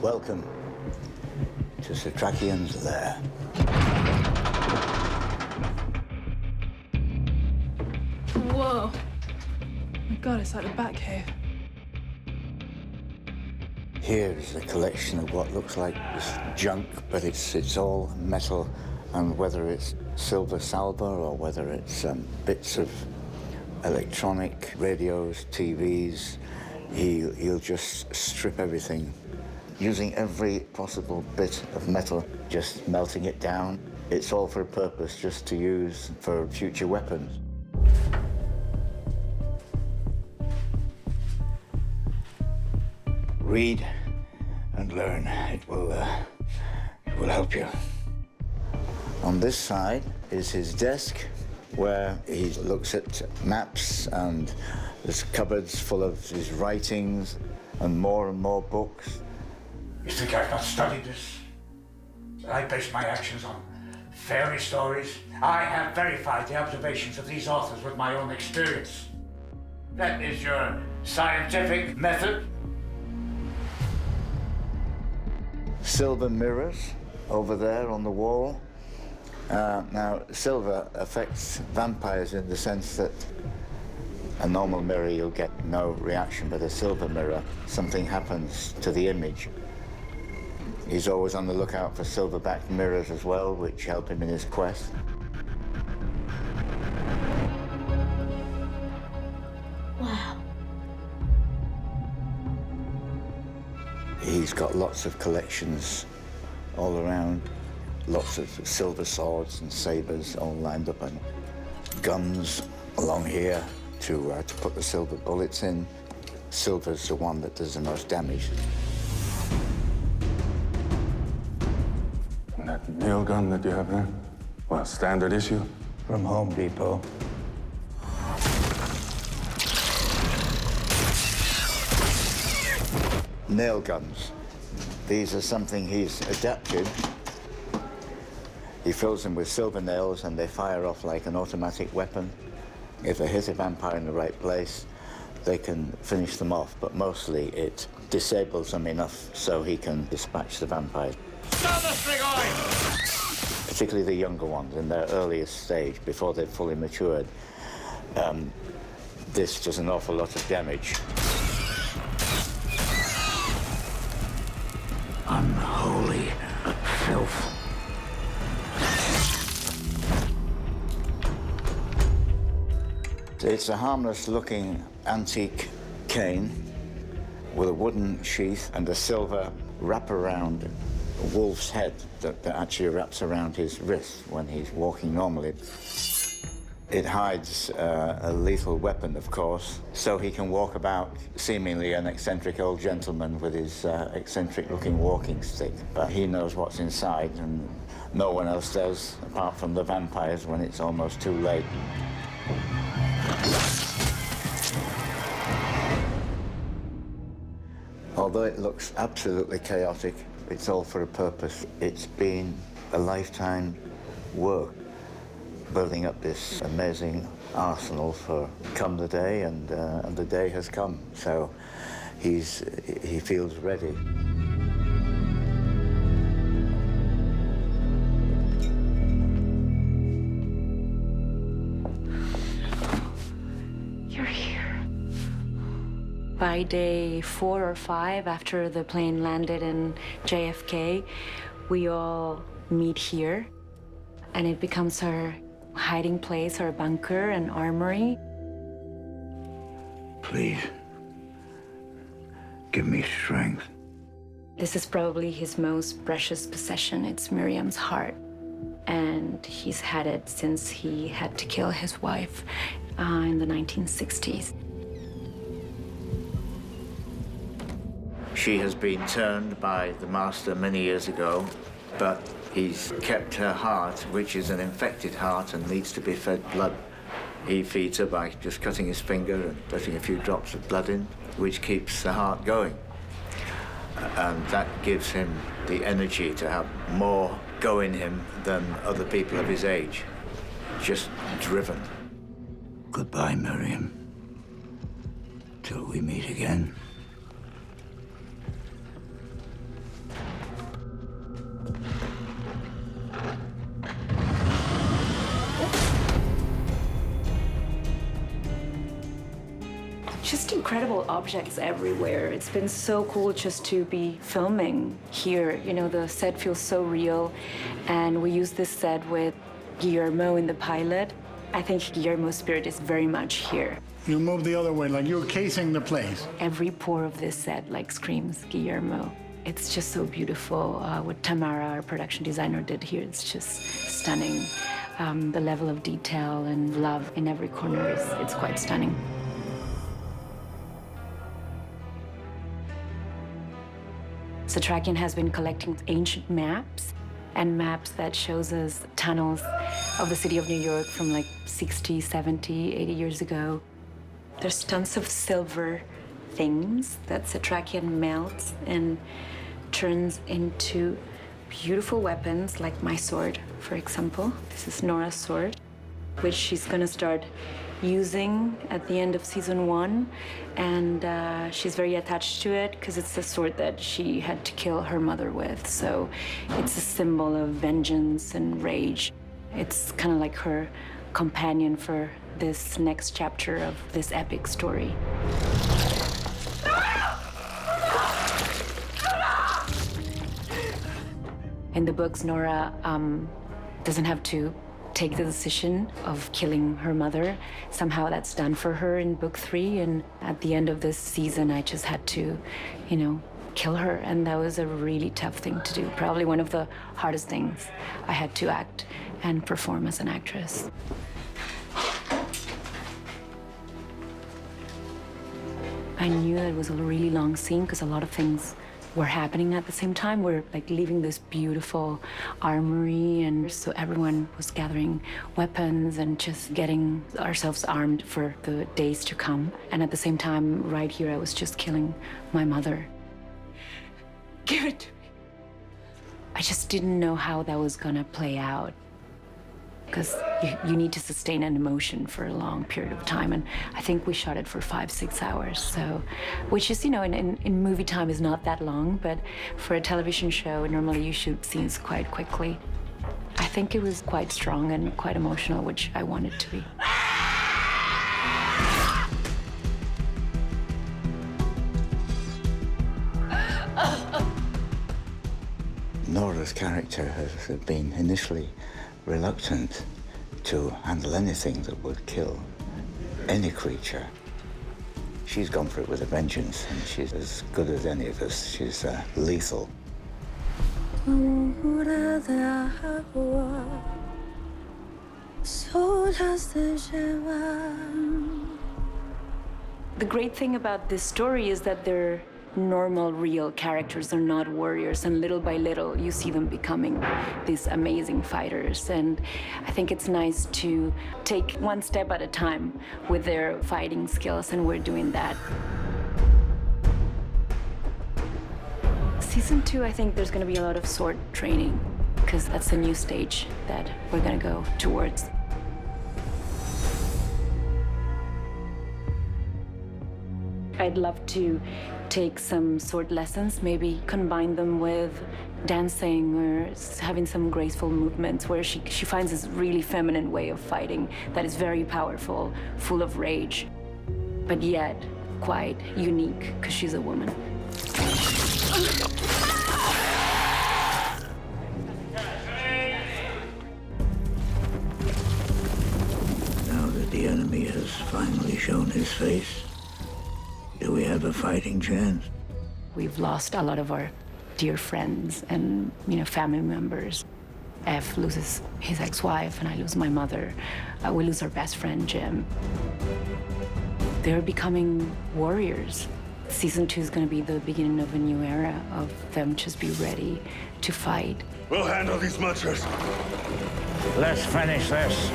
Welcome to Setrakian's lair. Whoa. My God, it's like the Batcave. Here is a collection of what looks like this junk, but it's all metal, and whether it's silver salver or whether it's bits of electronic, radios, TVs, he'll just strip everything, using every possible bit of metal, just melting it down. It's all for a purpose, just to use for future weapons. Read and learn. It will help you. On this side is his desk, where he looks at maps, and there's cupboards full of his writings and more books. You think I've not studied this? I base my actions on fairy stories. I have verified the observations of these authors with my own experience. That is your scientific method? Silver mirrors over there on the wall. Now, silver affects vampires in the sense that a normal mirror, you'll get no reaction, but a silver mirror, something happens to the image. He's always on the lookout for silver-backed mirrors as well, which help him in his quest. Wow. He's got lots of collections all around, lots of silver swords and sabers all lined up, and guns along here to put the silver bullets in. Silver's the one that does the most damage. And that nail gun that you have there? Well, standard issue? From Home Depot. Nail guns. These are something he's adapted. He fills them with silver nails and they fire off like an automatic weapon. If they hit a vampire in the right place, they can finish them off, but mostly it disables them enough so he can dispatch the vampires. Stop the string oil! Particularly the younger ones in their earliest stage, before they've fully matured. This does an awful lot of damage. Unholy filth. It's a harmless-looking antique cane with a wooden sheath and a silver wraparound wolf's head that actually wraps around his wrist when he's walking normally. It hides a lethal weapon, of course, so he can walk about seemingly an eccentric old gentleman with his eccentric-looking walking stick. But he knows what's inside, and no one else does, apart from the vampires when it's almost too late. Although it looks absolutely chaotic, it's all for a purpose. It's been a lifetime work, building up this amazing arsenal for come the day, and the day has come. So he feels ready. You're here. By day 4 or 5, after the plane landed in JFK, we all meet here, and it becomes our hiding place, our bunker and armory. Please, give me strength. This is probably his most precious possession. It's Miriam's heart, and he's had it since he had to kill his wife in the 1960s. She has been turned by the master many years ago, but he's kept her heart, which is an infected heart and needs to be fed blood. He feeds her by just cutting his finger and letting a few drops of blood in, which keeps the heart going. And that gives him the energy to have more go in him than other people of his age. Just driven. Goodbye, Miriam. Till we meet again. just incredible objects everywhere. It's been so cool just to be filming here. You know, the set feels so real, and we use this set with Guillermo in the pilot. I think Guillermo's spirit is very much here. You move the other way, like you're casing the place. Every pore of this set, like, screams Guillermo. It's just so beautiful. What Tamara, our production designer, did here, it's just stunning. The level of detail and love in every corner it's quite stunning. Setrakian has been collecting ancient maps and maps that shows us tunnels of the city of New York from like 60, 70, 80 years ago. There's tons of silver things that Setrakian melts and turns into beautiful weapons, like my sword, for example. This is Nora's sword, which she's gonna start using at the end of season 1. And she's very attached to it because it's the sword that she had to kill her mother with. So it's a symbol of vengeance and rage. It's kind of like her companion for this next chapter of this epic story. In the books, Nora doesn't have to take the decision of killing her mother. Somehow that's done for her in book 3, and at the end of this season, I just had to, you know, kill her, and that was a really tough thing to do. Probably one of the hardest things I had to act and perform as an actress. I knew that it was a really long scene because a lot of things were happening at the same time. We're like leaving this beautiful armory, and so everyone was gathering weapons and just getting ourselves armed for the days to come. And at the same time, right here, I was just killing my mother. Give it to me. I just didn't know how that was gonna play out, because you need to sustain an emotion for a long period of time. And I think we shot it for 5-6 hours. So, which is, you know, in movie time is not that long, but for a television show, normally you shoot scenes quite quickly. I think it was quite strong and quite emotional, which I wanted to be. Nora's character has been initially reluctant to handle anything that would kill any creature. She's gone for it with a vengeance, and she's as good as any of us. She's lethal. The great thing about this story is that they're normal, real characters. They're not warriors, and little by little you see them becoming these amazing fighters. And I think it's nice to take one step at a time with their fighting skills, and we're doing that. Season 2, I think there's going to be a lot of sword training, because that's the new stage that we're going to go towards. I'd love to take some sword lessons, maybe combine them with dancing or having some graceful movements where she finds this really feminine way of fighting that is very powerful, full of rage, but yet quite unique because she's a woman. Now that the enemy has finally shown his face, do we have a fighting chance? We've lost a lot of our dear friends and, you know, family members. F loses his ex-wife, and I lose my mother. We lose our best friend, Jim. They're becoming warriors. Season 2 is going to be the beginning of a new era of them just be ready to fight. We'll handle these munchers. Let's finish this.